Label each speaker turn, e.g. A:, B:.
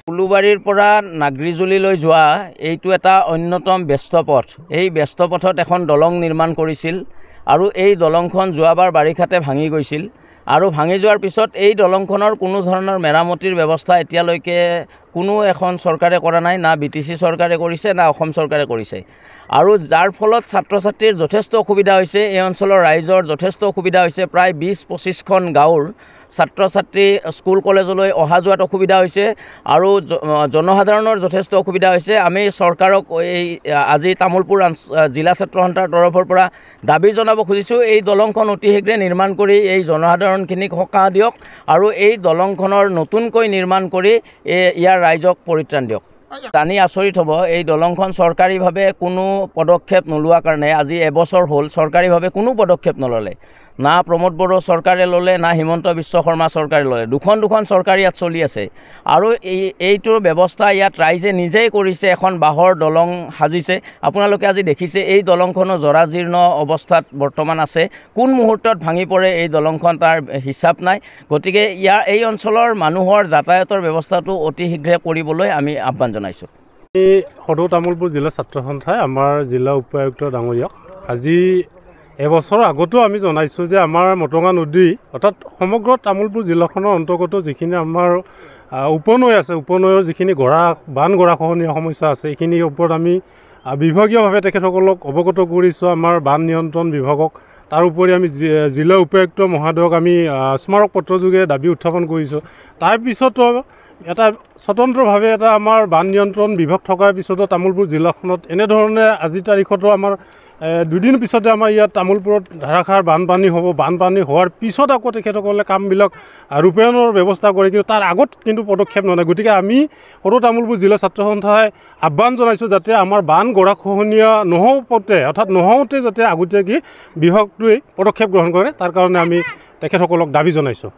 A: উলুবাৰীৰ পৰা নাগৰিজুলিলৈ যোৱা এইটো এটা অন্যতম ব্যস্ত পথ। এই ব্যস্ত পথত এখন দলং নিৰ্মাণ কৰিছিল আৰু এই দলংখন যোৱাবাৰ বাৰিষাতে ভাঙি গৈছিল আৰু ভাঙি যোৱাৰ পিছত এই দলংখনৰ কোনো ধৰণৰ মেৰামতিৰ ব্যৱস্থা এতিয়ালৈকে কোনো এখন চৰকাৰে কৰা নাই, না BTC চৰকাৰে কৰিছে না অসম চৰকাৰে কৰিছে। আৰু যাৰ ফলত ছাত্ৰ ছাত্ৰীৰ যথেষ্ট অসুবিধা হৈছে, এই অঞ্চলৰ ৰাইজৰ যথেষ্ট অসুবিধা হৈছে। প্ৰায় 20-25খন গাঁৱৰ ছাত্ৰ ছাত্ৰী স্কুল কলেজলৈ অহা যোৱাত অসুবিধা হৈছে আৰু জনসাধাৰণৰ যথেষ্ট অসুবিধা হৈছে। আমি চৰকাৰক এই আজি তামোলপুৰ জিলা ছাত্ৰ সন্থাৰ তৰফৰ পৰা দাবী জনাব খুজিছোঁ, এই দলংখন অতি শীঘ্ৰে নিৰ্মাণ কৰি এই জনসাধাৰণখিনিক সকাহ দিয়ক আৰু এই দলংখনৰ নতুনকৈ নিৰ্মাণ কৰি ইয়াৰ ৰাইজক পৰিত্ৰাণ দিয়ক। জানি আচৰিত হ'ব, এই দলংখন চৰকাৰীভাৱে কোনো পদক্ষেপ নোলোৱাৰ কাৰণে আজি এবছৰ হ'ল চৰকাৰীভাৱে কোনো পদক্ষেপ নল'লে। না প্ৰমোদ বড়ো চৰকাৰে ল'লে, না হিমন্ত বিশ্ব শৰ্মা চৰকাৰে ল'লে। দুখন চৰকাৰ ইয়াত চলি আছে আৰু এইটোৰ ব্যৱস্থা ইয়াত ৰাইজে নিজেই কৰিছে। এখন বাঁহৰ দলং সাজিছে, আপোনালোকে আজি দেখিছে। এই দলংখনো জৰাজীৰ্ণ অৱস্থাত বৰ্তমান আছে। কোন মুহূৰ্তত ভাঙি পৰে এই দলংখন তাৰ হিচাপ নাই। গতিকে এই অঞ্চলৰ মানুহৰ যাতায়াতৰ ব্যৱস্থাটো অতি শীঘ্ৰে কৰিবলৈ আমি আহ্বান জনাইছোঁ।
B: সদৌ তামোলপুৰ জিলা ছাত্ৰ সন্থাই আমাৰ জিলা উপায়ুক্ত ডাঙৰীয়াক আজি এবছৰ আগতো আমি জনাইছোঁ যে আমাৰ মটঙা নদী অৰ্থাৎ সমগ্ৰ তামোলপুৰ জিলাখনৰ অন্তৰ্গত যিখিনি আমাৰ উপনৈ আছে, উপনৈৰ যিখিনি বান গৰাখহনীয়া সমস্যা আছে, এইখিনিৰ ওপৰত আমি বিভাগীয়ভাৱে তেখেতসকলক অৱগত কৰিছোঁ, আমাৰ বান নিয়ন্ত্ৰণ বিভাগক। তাৰোপৰি আমি জিলা উপায়ুক্ত মহোদয়ক আমি স্মাৰক পত্ৰযোগে দাবী উত্থাপন কৰিছোঁ। তাৰপিছতো এটা স্বতন্ত্ৰভাৱে এটা আমাৰ বান নিয়ন্ত্ৰণ বিভাগ থকাৰ পিছতো তামোলপুৰ জিলাখনত এনেধৰণে আজিৰ তাৰিখতো আমাৰ দুদিন পিছতে আমাৰ ইয়াত তামোলপুৰত ধাৰাসাৰ বানপানী হ'ব। বানপানী হোৱাৰ পিছত আকৌ তেখেতসকলে কামবিলাক ৰূপায়ণৰ ব্যৱস্থা কৰে, কিন্তু তাৰ আগত কিন্তু পদক্ষেপ নলয়। গতিকে আমি সদৌ তামোলপুৰ জিলা ছাত্ৰ সন্থাই আহ্বান জনাইছোঁ যাতে আমাৰ বান গৰাখহনীয়া নহওঁতে যাতে আগতীয়াকৈ বিভাগটোৱে পদক্ষেপ গ্ৰহণ কৰে, তাৰ কাৰণে আমি তেখেতসকলক দাবী জনাইছোঁ।